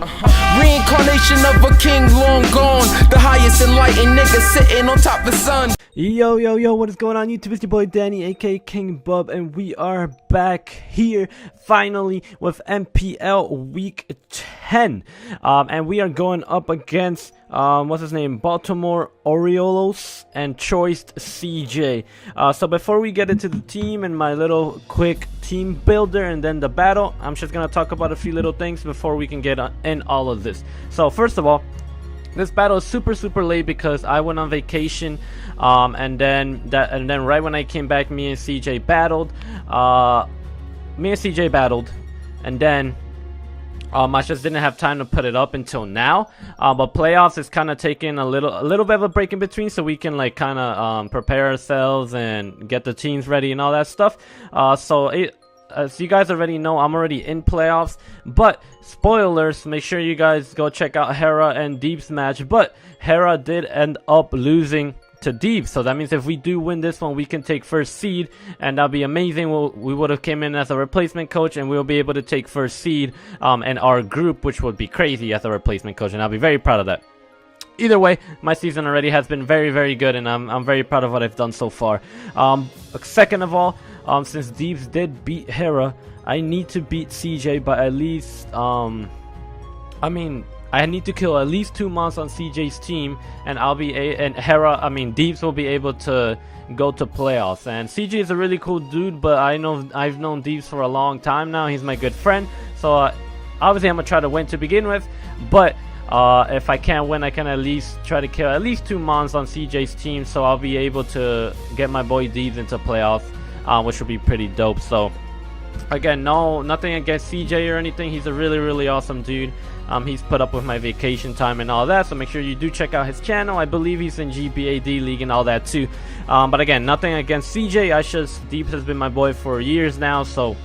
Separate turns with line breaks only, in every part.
Reincarnation of a king long gone, the highest enlightened nigga sitting on top of the sun.
Yo, what is going on YouTube? It's your boy Danny, aka King Bub, and we are back here finally with MPL Week 10. And we are going up against, what's his name? Baltimore Oriolus and Choiced CJ. So before we get into the team and my little quick team builder and then the battle, I'm just going to talk about a few little things before we can get in all of this. So first of all, this battle is super late because I went on vacation, and then right when I came back, me and CJ battled. And then I just didn't have time to put it up until now. But playoffs is kind of taking a little bit of a break in between, so we can like kind of prepare ourselves and get the teams ready and all that stuff. As you guys already know, I'm already in playoffs, but spoilers, make sure you guys go check out Hera and Deebz match. But Hera did end up losing to Deebz, so that means if we do win this one, we can take first seed, and that'll be amazing. We would have came in as a replacement coach, and we'll be able to take first seed in our group, which would be crazy as a replacement coach, and I'll be very proud of that. Either way, my season already has been very good, and I'm very proud of what I've done so far. Second of all, since Deebz did beat Hera, I need to beat CJ by at least, I need to kill at least 2 months on CJ's team, and Deebz will be able to go to playoffs. And CJ is a really cool dude, but I've known Deebz for a long time now. He's my good friend, so obviously I'm gonna try to win to begin with, but if I can't win, I can at least try to kill at least 2 months on CJ's team, so I'll be able to get my boy Deebz into playoffs, which would be pretty dope. So again, nothing against CJ or anything. He's a really awesome dude. He's put up with my vacation time and all that, so make sure you do check out his channel. I believe he's in GBAD League and all that too. But again, nothing against CJ. Deebz has been my boy for years now, so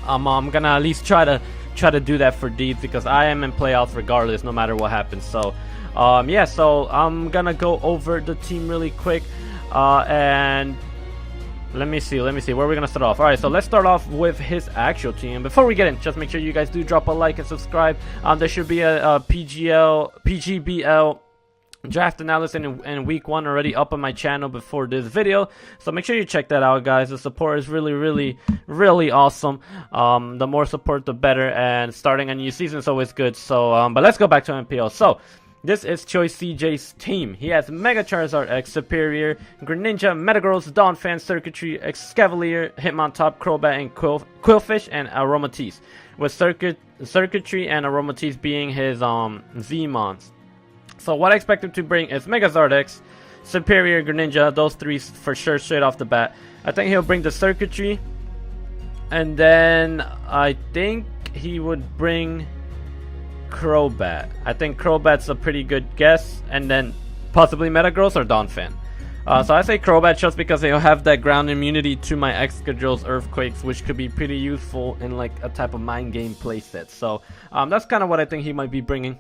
I'm gonna at least try to do that for Deebz, because I am in playoffs regardless, no matter what happens. So yeah, so I'm gonna go over the team really quick, and let me see where we're gonna start off. All right, so let's start off with his actual team. Before we get in, just make sure you guys do drop a like and subscribe. There should be a PGBL draft analysis in week 1 already up on my channel before this video, so make sure you check that out, guys. The support is really awesome. The more support, the better, and starting a new season is always good. So but let's go back to MPL. So this is Choice CJ's team. He has Mega Charizard X, Superior, Greninja, Metagross, Donphan, Circuitry, Excavalier, Hitmontop, Crobat, and Quillfish, and Aromatisse, with Circuitry and Aromatisse being his Z-Mons. So what I expect him to bring is Megazord X, Superior, Greninja, those 3 for sure straight off the bat. I think he'll bring the Circuitry, and then I think he would bring Crobat. I think Crobat's a pretty good guess, and then possibly Metagross or Donphan. So I say Crobat just because he'll have that ground immunity to my Excadrill's Earthquakes, which could be pretty useful in like a type of mind game playset. So that's kind of what I think he might be bringing.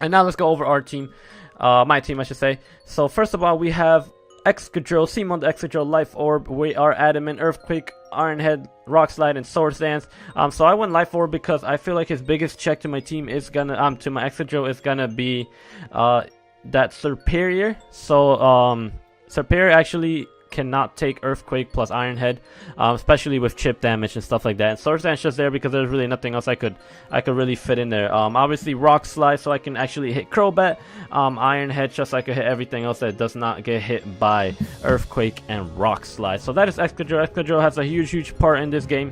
And now let's go over our team, my team I should say. So first of all, we have Excadrill, Seamond, Excadrill, Life Orb, we are Adamant, Earthquake, Iron Head, Rock Slide, and Swords Dance. So I went Life Orb because I feel like his biggest check to my team is gonna to my Excadrill is gonna be that Superior. So Superior actually cannot take Earthquake plus Iron Head, especially with chip damage and stuff like that. And Swords Dance just there because there's really nothing else I could really fit in there. Obviously Rock Slide so I can actually hit Crobat. Iron Head just so I can hit everything else that does not get hit by Earthquake and Rock Slide. So that is Excadrill. Excadrill has a huge part in this game.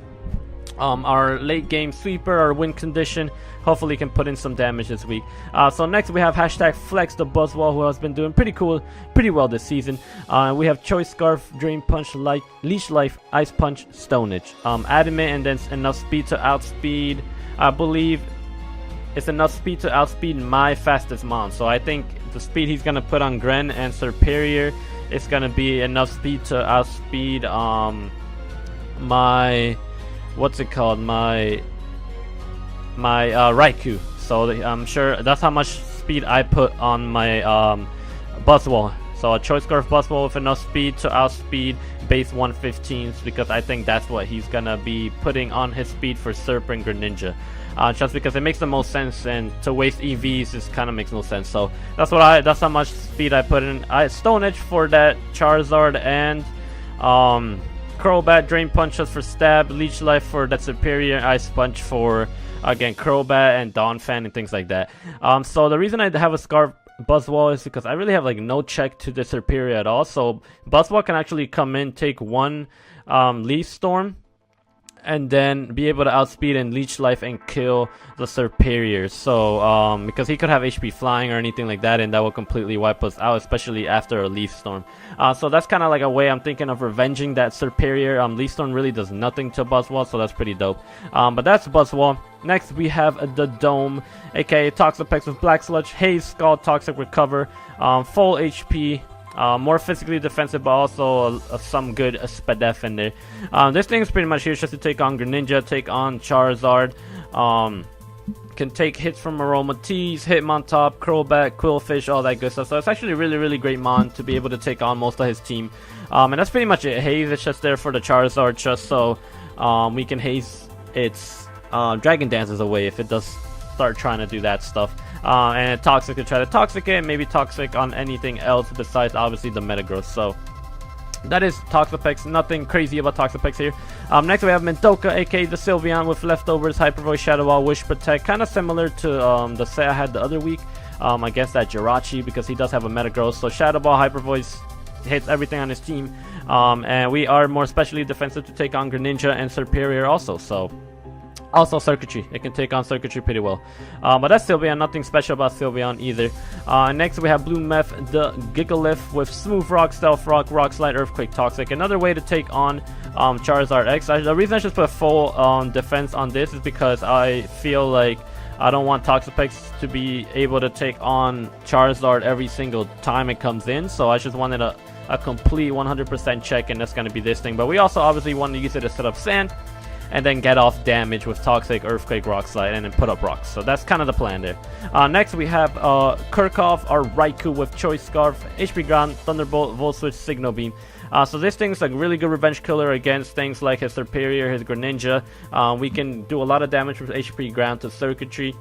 Our late game sweeper, our win condition, hopefully can put in some damage this week. So next we have #Flex the Buzzwole, who has been doing pretty well this season. We have Choice Scarf, Drain Punch, Leash Life, Ice Punch, Stonage, Adamant, and then enough speed to outspeed. I believe it's enough speed to outspeed my fastest mon. So I think the speed he's gonna put on Gren and Superior is gonna be enough speed to outspeed my Raikou. So I'm sure that's how much speed I put on my Buzzwole. So a Choice Scarf Buzzwole with enough speed to outspeed base 115s, because I think that's what he's gonna be putting on his speed for Serp and Greninja. just because it makes the most sense, and to waste EVs just kind of makes no sense. So that's how much speed I put in. Stone Edge for that Charizard, and Crobat, Drain Punch just for stab, Leech Life for that Superior, Ice Punch for, again, Crobat and Donphan and things like that. So the reason I have a Scarf Buzzwole is because I really have like no check to the Superior at all. So Buzzwole can actually come in, take one Leaf Storm, and then be able to outspeed and Leech Life and kill the Superior. So because he could have HP Flying or anything like that, and that will completely wipe us out, especially after a Leaf Storm. So that's kind of like a way I'm thinking of revenging that Superior. Leaf Storm really does nothing to Buzzwole, so that's pretty dope. But that's Buzzwole. Next we have the Dome, aka Toxapex with Black Sludge, Haze, Scald, Toxic Recover, full HP, more physically defensive, but also some good Spadef in there. This thing is pretty much here just to take on Greninja, take on Charizard, can take hits from Aromatisse, Hitmontop, Crobat, Quillfish, all that good stuff. So it's actually a really, really great mon to be able to take on most of his team. And that's pretty much it. Haze is just there for the Charizard, just so we can haze its Dragon Dances away if it does start trying to do that stuff. And Toxic to try to Toxic it, maybe Toxic on anything else besides obviously the Metagross. So that is Toxapex, nothing crazy about Toxapex here. Next we have Mendoka, aka the Sylveon with Leftovers, Hyper Voice, Shadow Ball, Wish Protect, kind of similar to the set I had the other week against that Jirachi, because he does have a Metagross. So Shadow Ball, Hyper Voice hits everything on his team, and we are more specially defensive to take on Greninja and Superior also. So also Circuitry, it can take on Circuitry pretty well. But that's Sylveon, nothing special about Sylveon either. Next we have Blue Meth, the Gigalith with Smooth Rock, Stealth Rock, Rock Slide, Earthquake, Toxic. Another way to take on Charizard X. The reason I just put full defense on this is because I feel like I don't want Toxapex to be able to take on Charizard every single time it comes in. So I just wanted a complete 100% check, and that's going to be this thing. But we also obviously want to use it to set up Sand, and then get off damage with Toxic, Earthquake, Rock Slide, and then put up rocks. So that's kind of the plan there. Next we have Kirchhoff, our Raikou with Choice Scarf, HP Ground, Thunderbolt, Volt Switch, Signal Beam. So this thing's a really good revenge killer against things like his Superior, his Greninja. We can do a lot of damage with HP Ground to Circuitry.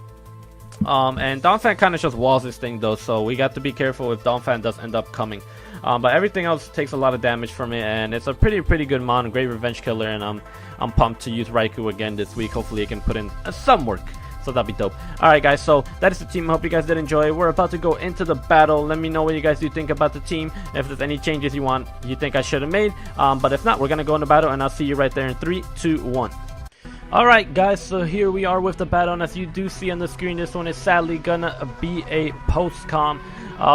And Donphan kind of just walls this thing though, so we got to be careful if Donphan does end up coming. But everything else takes a lot of damage from it, and it's a pretty good mon, great revenge killer, and I'm pumped to use Raikou again this week. Hopefully it can put in some work, so that'd be dope. Alright guys, so that is the team. I hope you guys did enjoy. We're about to go into the battle. Let me know what you guys do think about the team, if there's any changes you think I should have made. But if not, we're gonna go into battle, and I'll see you right there in 3, 2, 1. Alright guys, so here we are with the battle, and as you do see on the screen, this one is sadly gonna be a post-com.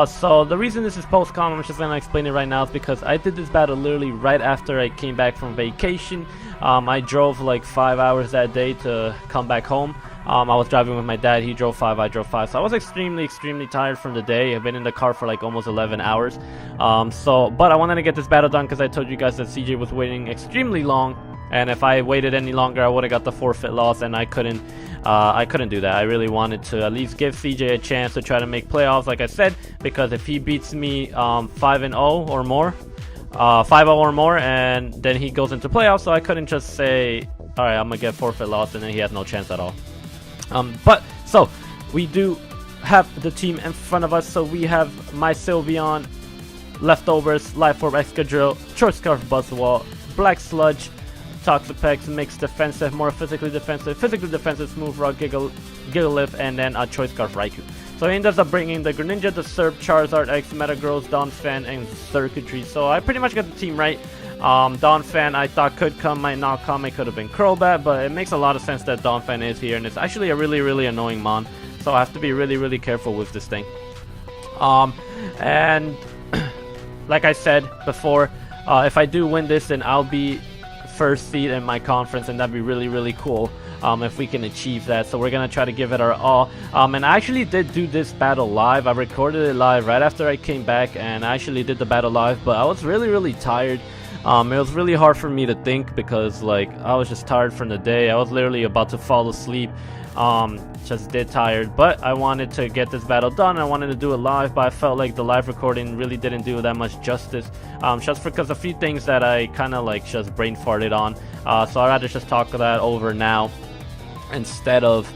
So the reason this is post-com, I'm just gonna explain it right now, is because I did this battle literally right after I came back from vacation. I drove like 5 hours that day to come back home. I was driving with my dad, he drove 5, I drove 5, so I was extremely tired from the day. I've been in the car for like almost 11 hours. But I wanted to get this battle done because I told you guys that CJ was waiting extremely long. And if I waited any longer, I would have got the forfeit loss, and I couldn't do that. I really wanted to at least give CJ a chance to try to make playoffs, like I said, because if he beats me 5-0 or more, 5-0 or more, and then he goes into playoffs, so I couldn't just say, all right, I'm gonna get forfeit loss, and then he has no chance at all. But so we do have the team in front of us. So we have my Sylveon, Leftovers, Life Orb, Excadrill, Choice Scarf, Buzzwole, Black Sludge, Toxapex, Mixed Defensive, more physically defensive, Smooth Rock, Gigalith, and then a Choice Scarf Raikou. So he ends up bringing the Greninja, the Serp, Charizard X, Metagross, Donphan, and Circuitry. So I pretty much got the team right. Donphan I thought could come, might not come. It could have been Crobat, but it makes a lot of sense that Donphan is here, and it's actually a really annoying mon. So I have to be really careful with this thing. And like I said before, if I do win this, then I'll be first seed in my conference, and that'd be really cool if we can achieve that. So we're gonna try to give it our all. And I actually did do this battle live. I recorded it live right after I came back, and I actually did the battle live, but I was really tired. It was really hard for me to think because like I was just tired from the day. I was literally about to fall asleep. Just dead tired, but I wanted to get this battle done. I wanted to do it live, but I felt like the live recording really didn't do that much justice, just because a few things that I kind of like just brain farted on. So I'd rather just talk that over now instead of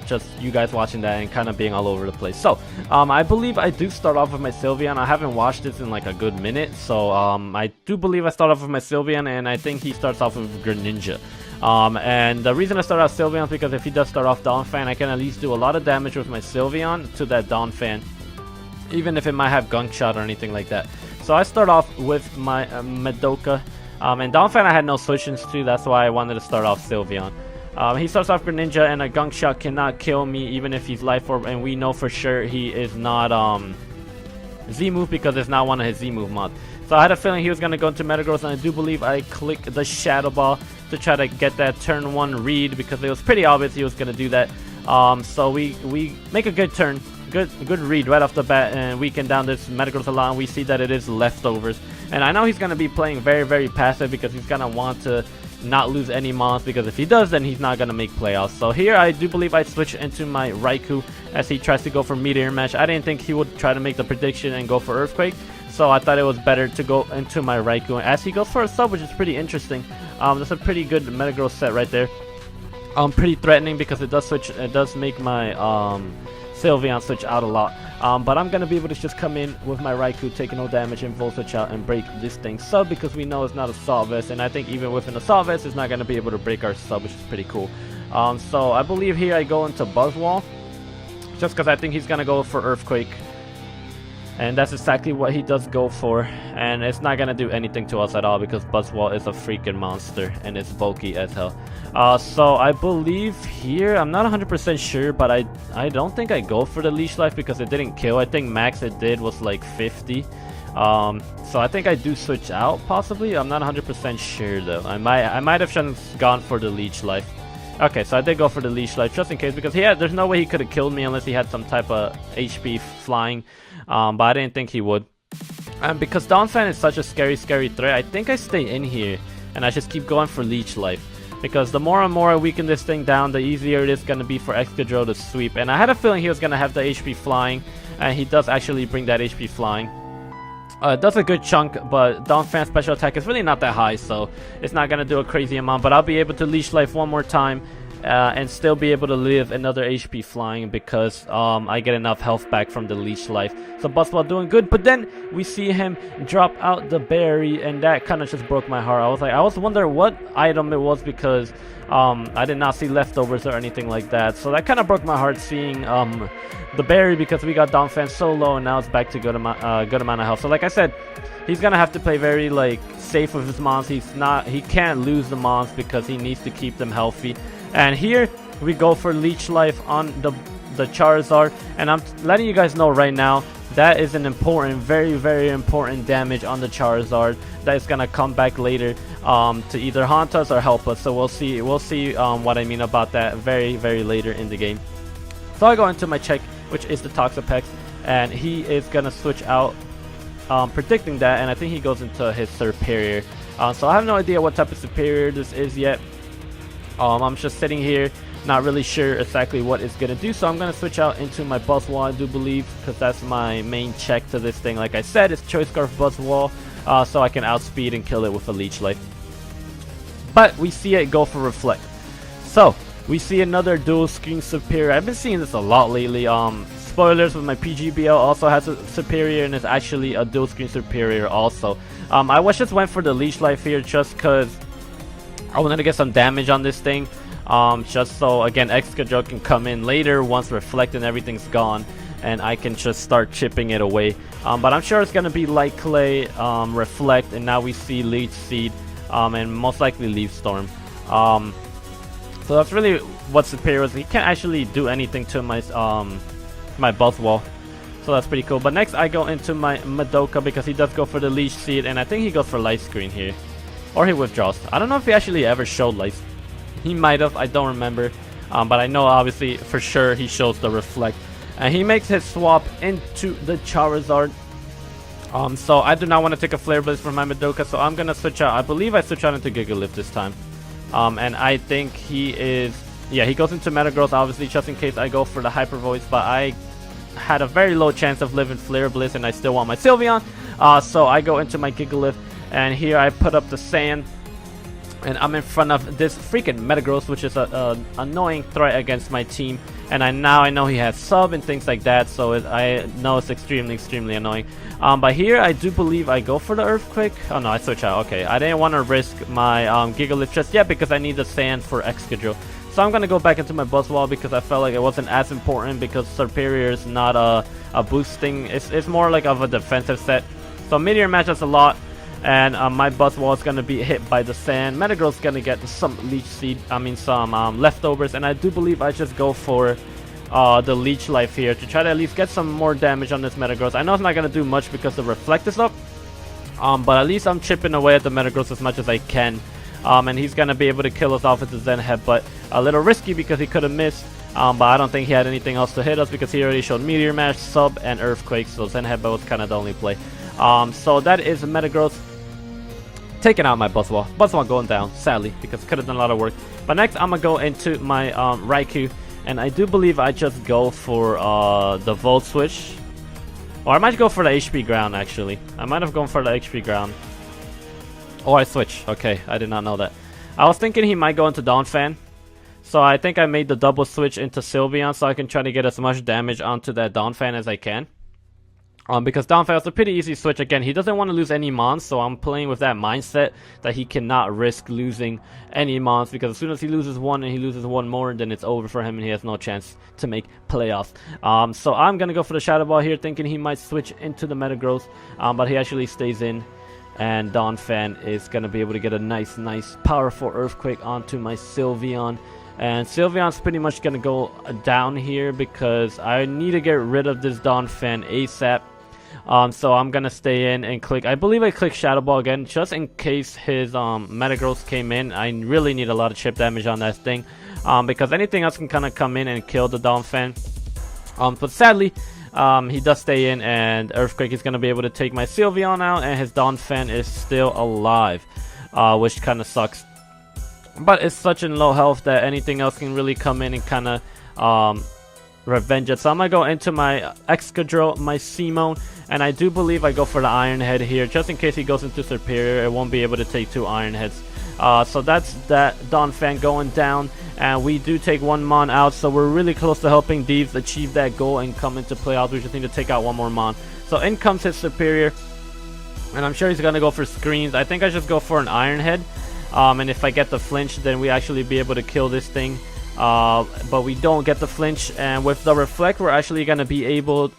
just you guys watching that and kind of being all over the place. So I believe I do start off with my Sylveon. I haven't watched this in like a good minute, so I do believe I start off with my Sylveon, and I think he starts off with Greninja. And the reason I start off Sylveon is because if he does start off Donphan, I can at least do a lot of damage with my Sylveon to that Donphan, even if it might have Gunk Shot or anything like that. So I start off with my Madoka, and Donphan I had no switch-ins to, that's why I wanted to start off Sylveon. He starts off Greninja, and a Gunk Shot cannot kill me even if he's Life Orb, and we know for sure he is not Z-move because it's not one of his Z-move mods. So I had a feeling he was going to go into Metagross, and I do believe I clicked the Shadow Ball to try to get that turn 1 read because it was pretty obvious he was going to do that. So we make a good turn, good read right off the bat, and weaken down this Metagross a lot, and we see that it is Leftovers. And I know he's going to be playing very, very passive because he's going to want to not lose any mons, because if he does, then he's not going to make playoffs. So here I do believe I switch into my Raikou as he tries to go for Meteor Mash. I didn't think he would try to make the prediction and go for Earthquake, so I thought it was better to go into my Raikou as he goes for a sub, which is pretty interesting. That's a pretty good Metagross set right there. Pretty threatening because it does switch. It does make my Sylveon switch out a lot. But I'm gonna be able to just come in with my Raikou, taking no damage, and Volt Switch out and break this thing sub because we know it's not Assault Vest, and I think even with an Assault Vest, it's not gonna be able to break our sub, which is pretty cool. So I believe here I go into Buzzwole, just because I think he's gonna go for Earthquake. And that's exactly what he does go for, and it's not gonna do anything to us at all because Buzzwole is a freaking monster and it's bulky as hell. So I believe here, I'm not 100% sure, but I don't think I go for the Leash Life because it didn't kill. I think max it did was like 50. So I think I do switch out possibly. I'm not 100% sure though. I might have just gone for the Leech Life. Okay, so I did go for the Leash Life just in case because there's no way he could have killed me unless he had some type of HP flying. But I didn't think he would. And because Donphan is such a scary threat, I think I stay in here and I just keep going for Leech Life. Because the more and more I weaken this thing down, the easier it is going to be for Excadrill to sweep. And I had a feeling he was going to have the HP flying, and he does actually bring that HP flying. It does a good chunk, but Donphan's special attack is really not that high, so it's not going to do a crazy amount. But I'll be able to Leash Life one more time. And still be able to live another HP flying because I get enough health back from the Leash Life. So Buzzwole doing good, but then we see him drop out the berry, and that kind of just broke my heart. I was wondering what item it was because I did not see Leftovers or anything like that. So that kind of broke my heart seeing the berry because we got Donphan so low, and now it's back to good amount of health. So like I said, he's gonna have to play very safe with his mons. He can't lose the mons because he needs to keep them healthy. And here we go for Leech Life on the Charizard, and I'm letting you guys know right now that is an important, very important damage on the Charizard that is gonna come back later to either haunt us or help us. So we'll see what I mean about that very later in the game. So I go into my check, which is the Toxapex, and he is gonna switch out, predicting that, and I think he goes into his Superior. So I have no idea what type of Superior this is yet. I'm just sitting here, not really sure exactly what it's going to do, so I'm going to switch out into my Buzzwole, I do believe, because that's my main check to this thing. Like I said, it's Choice Scarf Buzzwole, so I can outspeed and kill it with a Leech Life. But we see it go for Reflect. So, we see another dual screen Superior. I've been seeing this a lot lately. Spoilers, with my PGBL also has a Superior, and it's actually a dual screen Superior also. I just went for the Leech Life here just because I wanted to get some damage on this thing, just so again Excadrill can come in later once Reflect and everything's gone, and I can just start chipping it away. But I'm sure it's gonna be Light Clay, Reflect, and now we see Leech Seed, and most likely Leaf Storm. So that's really what Superior is. He can't actually do anything to my my Buzzwole, so that's pretty cool. But next I go into my Madoka because he does go for the Leech Seed, and I think he goes for Light Screen here. Or he withdraws. I don't know if he actually ever showed Light. He might have, I don't remember. But I know obviously for sure he shows the Reflect. And he makes his swap into the Charizard. So I do not want to take a Flare Blitz from my Madoka, so I'm going to switch out. I believe I switch out into Gigalith this time. And I think he is... Yeah, he goes into Metagross obviously just in case I go for the Hyper Voice. But I had a very low chance of living Flare Blitz and I still want my Sylveon. So I go into my Gigalith. And here I put up the Sand, And I'm in front of this freaking Metagross, which is a annoying threat against my team. And now I know he has sub and things like that, so I know it's extremely annoying. But here I do believe I go for the Earthquake. Oh no, I switch out. Okay, I didn't want to risk my Gigalith just yet because I need the sand for Excadrill. So I'm gonna go back into my Buzzwole because I felt like it wasn't as important because Serperior is not a boosting. It's more like of a defensive set. So Meteor Mash us a lot. And my Buzzwole is going to be hit by the sand. Metagross is going to get some Leech Seed, some leftovers. And I do believe I just go for the Leech Life here to try to at least get some more damage on this Metagross. I know it's not going to do much because the Reflect is up. But at least I'm chipping away at the Metagross as much as I can. And he's going to be able to kill us off with the Zen Headbutt. A little risky because he could have missed. But I don't think he had anything else to hit us because he already showed Meteor Mash, Sub, and Earthquake. So Zen Headbutt was kind of the only play. So that is Metagross. Taking out my Buzzwole. Buzzwole going down, sadly, because it could have done a lot of work. But next, I'm going to go into my Raikou. And I do believe I just go for the Volt Switch. Or I might go for the HP Ground, actually. I might have gone for the HP Ground. Or I switch. Okay, I did not know that. I was thinking he might go into Donphan. So I think I made the double switch into Sylveon so I can try to get as much damage onto that Donphan as I can. Because Donphan is a pretty easy switch. Again, he doesn't want to lose any Mons, so I'm playing with that mindset that he cannot risk losing any Mons, because as soon as he loses one and he loses one more, then it's over for him and he has no chance to make playoffs. So I'm going to go for the Shadow Ball here, thinking he might switch into the Metagross, but he actually stays in, and Donphan is going to be able to get a nice powerful Earthquake onto my Sylveon. And Sylveon's pretty much going to go down here because I need to get rid of this Donphan ASAP. So I'm gonna stay in and click. I believe I click Shadow Ball again just in case his Metagross came in. I really need a lot of chip damage on that thing, because anything else can kind of come in and kill the Donphan. But sadly, he does stay in, and Earthquake is gonna be able to take my Sylveon out, and his Donphan is still alive, which kind of sucks. But it's such in low health that anything else can really come in and kind of revenge it. So I'm gonna go into my Excadrill, my Seamone, and I do believe I go for the Iron Head here just in case he goes into Serperior. It won't be able to take two Iron Heads. So that's that Donphan going down, and we do take one Mon out, so we're really close to helping Deebz achieve that goal and come into playoffs. We just need to take out one more Mon. So in comes his Serperior, and I'm sure he's gonna go for screens. I think I just go for an Iron Head, and if I get the flinch, then we actually be able to kill this thing. But we don't get the flinch, and with the Reflect we're actually going to be able,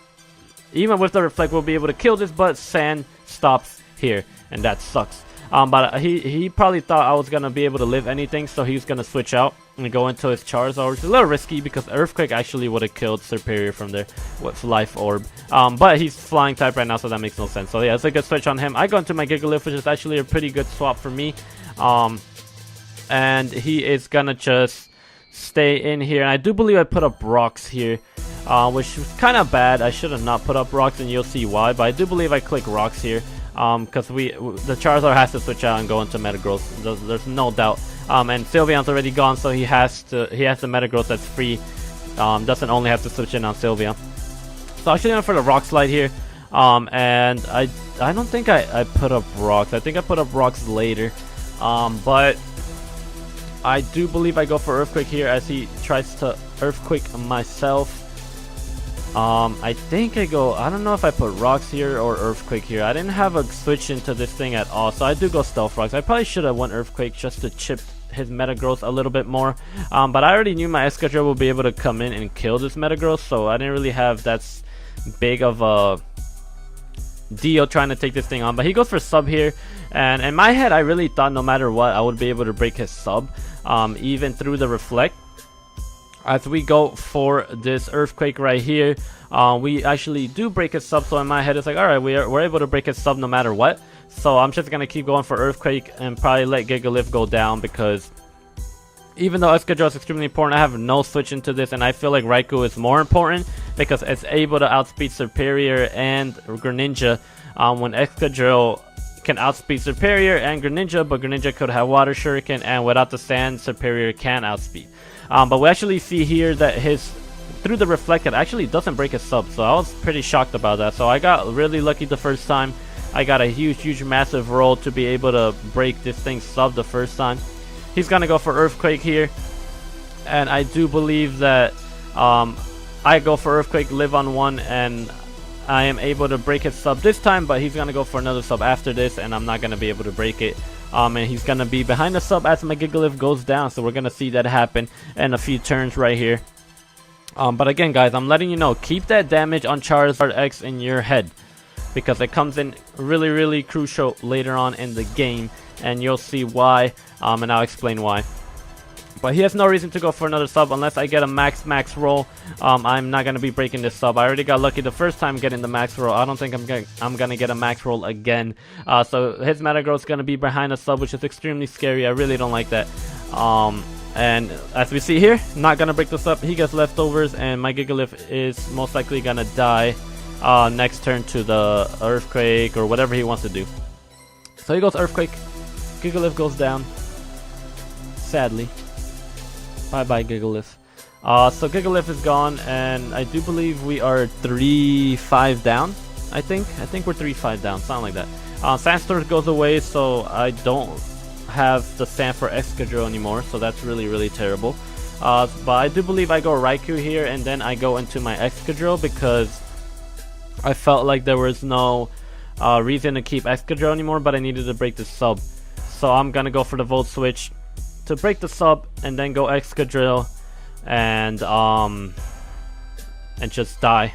even with the Reflect we'll be able to kill this, but Sand stops here, and that sucks. But he probably thought I was going to be able to live anything, so he's going to switch out and go into his Charizard, which is a little risky because Earthquake actually would have killed Serperior from there with Life Orb. But he's Flying type right now, so that makes no sense. So yeah, it's a good switch on him. I go into my Gigalith, which is actually a pretty good swap for me. And he is going to just stay in here, and I do believe I put up rocks here, which was kind of bad. I should have not put up rocks, and you'll see why, but I do believe I click rocks here, because the Charizard has to switch out and go into Metagross. There's no doubt. And Sylveon's already gone, so he has the Metagross that's free. Doesn't only have to switch in on Sylveon. So actually I'm for the Rock Slide here, and I don't think I put up rocks. I think I put up rocks later, but I do believe I go for Earthquake here as he tries to Earthquake myself. I think I don't know if I put rocks here or Earthquake here. I didn't have a switch into this thing at all, so I do go Stealth Rocks. I probably should have went Earthquake just to chip his Metagross a little bit more. But I already knew my Excadrill will be able to come in and kill this Metagross, so I didn't really have that big of a deal trying to take this thing on. But he goes for Sub here, and in my head I really thought no matter what I would be able to break his Sub, even through the Reflect. As we go for this Earthquake right here, we actually do break his Sub, so in my head it's like, alright, we're able to break his Sub no matter what. So I'm just gonna keep going for Earthquake and probably let Gigalith go down, because even though Excadrill is extremely important, I have no switch into this, and I feel like Raikou is more important because it's able to outspeed Serperior and Greninja. When Excadrill can outspeed Serperior and Greninja, but Greninja could have Water Shuriken, and without the Sand, Serperior can outspeed. But we actually see here that through the Reflect, it actually doesn't break his Sub, so I was pretty shocked about that. So I got really lucky the first time. I got a huge massive roll to be able to break this thing's Sub the first time. he's gonna go for Earthquake here, and I do believe that I go for Earthquake, live on 1, and I am able to break his sub this time, but he's gonna go for another sub after this, and I'm not gonna be able to break it. And he's gonna be behind the sub as my Gigalith goes down, so we're gonna see that happen in a few turns right here. But again, guys, I'm letting you know, keep that damage on Charizard X in your head, because it comes in really, really crucial later on in the game, and you'll see why, and I'll explain why. But he has no reason to go for another sub unless I get a max roll. I'm not gonna be breaking this sub. I already got lucky the first time getting the max roll. I don't think I'm gonna get a max roll again. So his Metagross is gonna be behind a sub, which is extremely scary. I really don't like that. And as we see here, not gonna break this up. He gets leftovers, and my Gigalith is most likely gonna die next turn to the Earthquake or whatever he wants to do. So he goes Earthquake. Gigalith goes down. Sadly. Bye bye Gigalith. So Gigalith is gone, and I do believe we are 3-5 down. I think we're 3-5 down, something like that. Sandstorm goes away, so I don't have the Sand for Excadrill anymore, so that's really, really terrible. But I do believe I go Raikou here, and then I go into my Excadrill because I felt like there was no reason to keep Excadrill anymore, but I needed to break the sub. So I'm gonna go for the Volt Switch to break the sub, and then go Excadrill and just die.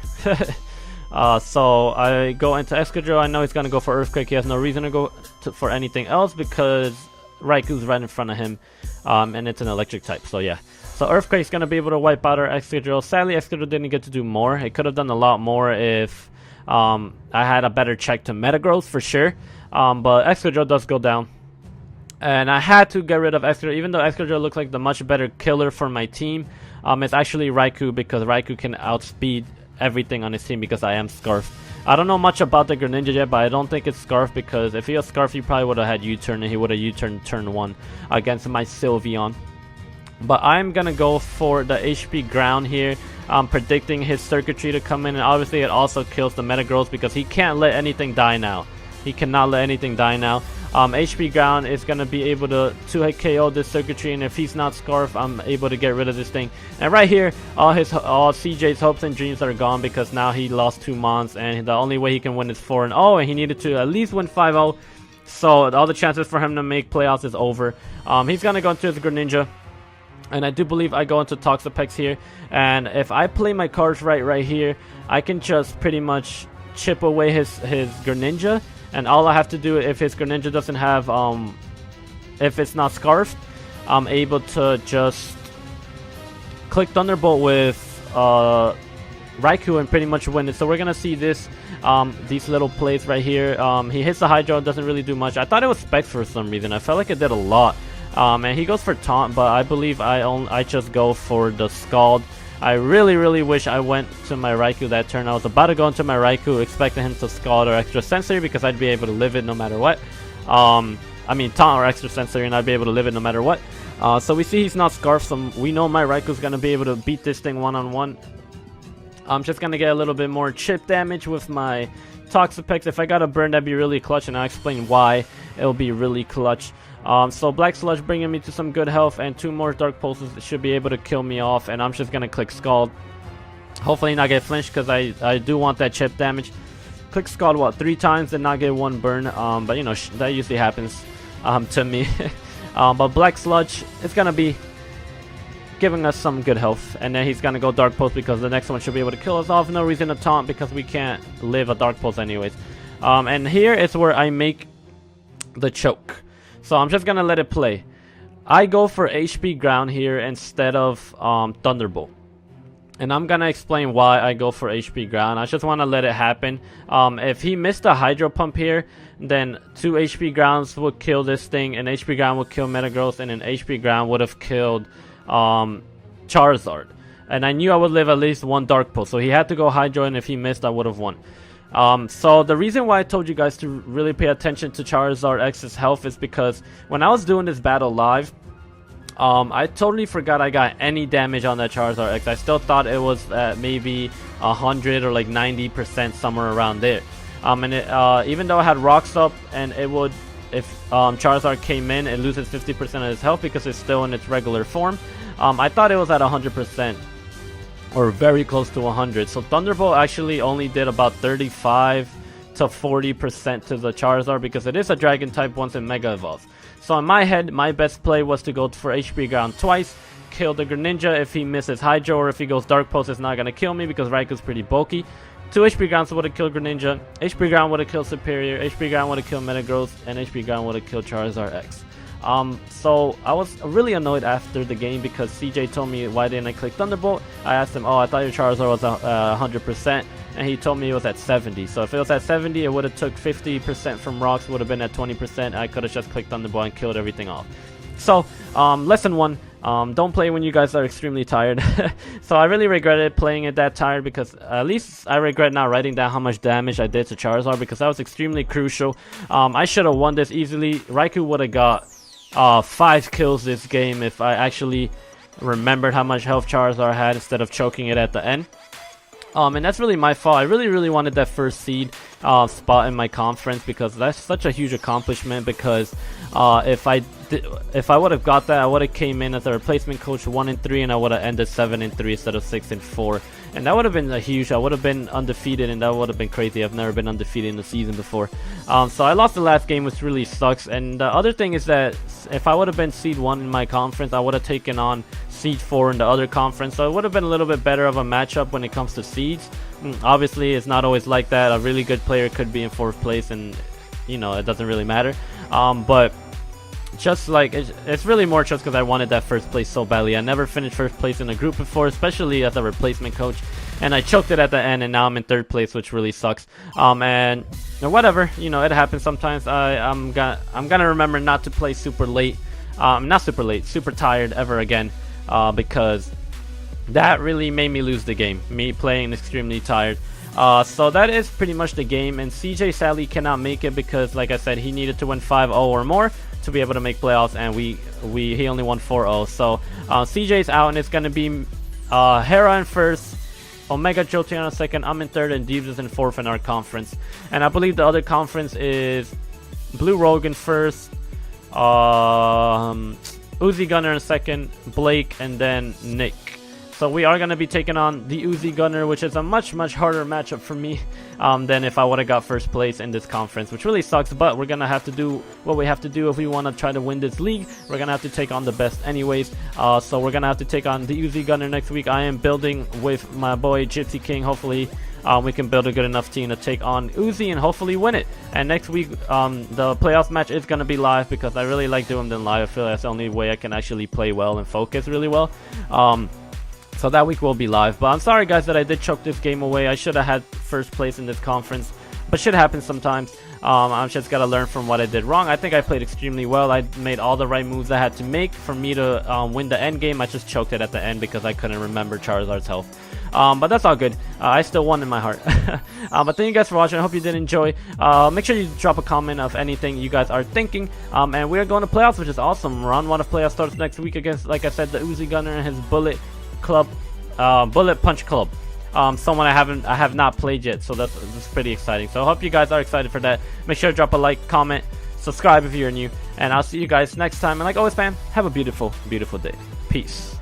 So I go into Excadrill. I know he's gonna go for Earthquake. He has no reason to go for anything else because Raikou's right in front of him, and it's an electric type. So yeah, so Earthquake's gonna be able to wipe out our Excadrill. Sadly, Excadrill didn't get to do more. It could have done a lot more if I had a better check to Metagross for sure. But Excadrill does go down. And I had to get rid of Excadrill, even though Excadrill looks like the much better killer for my team. It's actually Raikou, because Raikou can outspeed everything on his team because I am Scarf. I don't know much about the Greninja yet, but I don't think it's Scarf, because if he was Scarf, he probably would have had U-turn, and he would have U-turned turn 1 against my Sylveon. But I'm gonna go for the HP Ground here. I'm predicting his Circuitry to come in, and obviously it also kills the Metagross because he can't let anything die now. He cannot let anything die now. HP Ground is going to be able to 2-hit KO this Circuitry, and if he's not Scarf, I'm able to get rid of this thing. And right here, all CJ's hopes and dreams are gone, because now he lost 2 Mons, and the only way he can win is 4-0, and he needed to at least win 5-0. So all the chances for him to make playoffs is over. He's going to go into his Greninja, and I do believe I go into Toxapex here. And if I play my cards right here, I can just pretty much chip away his Greninja. And all I have to do, if his Greninja doesn't have, if it's not Scarfed, I'm able to just click Thunderbolt with Raikou and pretty much win it. So we're gonna see this, these little plays right here. He hits the Hydro, doesn't really do much. I thought it was Specs for some reason. I felt like it did a lot. And he goes for Taunt, but I believe I just go for the Scald. I really wish I went to my Raikou that turn. I was about to go into my Raikou expecting him to Scald or Extra Sensory, because I'd be able to live it no matter what. I mean Taunt or Extra Sensory, and I'd be able to live it no matter what. So we see he's not Scarf, so we know my Raikou's going to be able to beat this thing one-on-one. I'm just going to get a little bit more chip damage with my Toxapex. If I got a burn, that'd be really clutch, and I'll explain why it'll be really clutch. So Black Sludge bringing me to some good health, and 2 more Dark Pulses should be able to kill me off, and I'm just gonna click Scald. Hopefully not get flinched, because I do want that chip damage. Click Scald, what, 3 times and not get 1 burn, but you know, that usually happens to me. But Black Sludge is gonna be giving us some good health, and then he's gonna go Dark Pulse, because the next one should be able to kill us off. No reason to taunt, because we can't live a Dark Pulse anyways. And here is where I make the choke. So I'm just gonna let it play. I go for HP Ground here instead of Thunderbolt, and I'm gonna explain why I go for HP Ground. I just want to let it happen. If he missed a Hydro Pump here, then 2 HP Grounds would kill this thing, and HP Ground would kill Metagross, and an HP Ground would have killed Charizard. And I knew I would live at least 1 Dark Pulse, so he had to go Hydro, and if he missed, I would have won. So the reason why I told you guys to really pay attention to Charizard X's health is because when I was doing this battle live, I totally forgot I got any damage on that Charizard X. I still thought it was at maybe 100 or like 90%, somewhere around there. And it, even though I had Rocks up and it would if Charizard came in, it loses 50% of its health because it's still in its regular form. I thought it was at 100%. Or very close to 100. So Thunderbolt actually only did about 35 to 40% to the Charizard because it is a Dragon type once it Mega Evolves. So in my head, my best play was to go for HP Ground twice, kill the Greninja. If he misses Hydro or if he goes Dark Pulse, it's not going to kill me because Raikou's pretty bulky. 2 HP Grounds would have killed Greninja, HP Ground would have killed Superior, HP Ground would have killed Metagross, and HP Ground would have killed Charizard X. So I was really annoyed after the game because CJ told me why didn't I click Thunderbolt. I asked him, oh, I thought your Charizard was 100%, and he told me it was at 70. So if it was at 70, it would have took 50% from rocks, would have been at 20%. I could have just clicked Thunderbolt and killed everything off. So lesson 1, don't play when you guys are extremely tired. So I really regretted playing it that tired because at least I regret not writing down how much damage I did to Charizard because that was extremely crucial. I should have won this easily. Raikou would have got 5 kills this game if I actually remembered how much health Charizard had instead of choking it at the end. And that's really my fault. I really wanted that first seed spot in my conference because that's such a huge accomplishment because if I would have got that, I would have came in as a replacement coach 1-3 and I would have ended 7-3 instead of 6-4. And that would have been a huge, I would have been undefeated and that would have been crazy. I've never been undefeated in the season before. So I lost the last game, which really sucks. And the other thing is that if I would have been seed 1 in my conference, I would have taken on seed 4 in the other conference. So it would have been a little bit better of a matchup when it comes to seeds. Obviously, it's not always like that. A really good player could be in 4th place and, you know, it doesn't really matter. But just like it's really more just because I wanted that first place so badly. I never finished first place in a group before, especially as a replacement coach, and I choked it at the end, and now I'm in 3rd place, which really sucks. And whatever, you know, it happens sometimes. I'm gonna remember not to play super late, not super late, super tired ever again, because that really made me lose the game. Me playing extremely tired. So that is pretty much the game, and CJ sadly cannot make it because, like I said, he needed to win 5-0 or more to be able to make playoffs, and he only won 4-0. So CJ's out, and it's gonna be Hera in 1st, Omega Jolteon in 2nd, I'm in 3rd, and Deebz is in 4th in our conference. And I believe the other conference is Blue Rogue in 1st, Uzi Gunner in 2nd, Blake, and then Nick. So we are going to be taking on the Uzi Gunner, which is a much harder matchup for me than if I would have got 1st place in this conference, which really sucks. But we're going to have to do what we have to do if we want to try to win this league. We're going to have to take on the best anyways. So we're going to have to take on the Uzi Gunner next week. I am building with my boy Gypsy King. Hopefully we can build a good enough team to take on Uzi and hopefully win it. And next week the playoff match is going to be live because I really like doing them live. I feel that's the only way I can actually play well and focus really well. So that week will be live. But I'm sorry guys that I did choke this game away. I should have had 1st place in this conference, but shit happens sometimes. I've just got to learn from what I did wrong. I think I played extremely well. I made all the right moves I had to make for me to win the end game. I just choked it at the end because I couldn't remember Charizard's health. But that's all good. I still won in my heart. But thank you guys for watching. I hope you did enjoy. Make sure you drop a comment of anything you guys are thinking. And we are going to playoffs, which is awesome. Round 1 of playoffs starts next week against, like I said, the Uzi Gunner and his Bullet Punch Club. Someone I have not played yet, so that's pretty exciting. So I hope you guys are excited for that. Make sure to drop a like, comment, subscribe if you're new, and I'll see you guys next time. And like always, fam, have a beautiful day. Peace.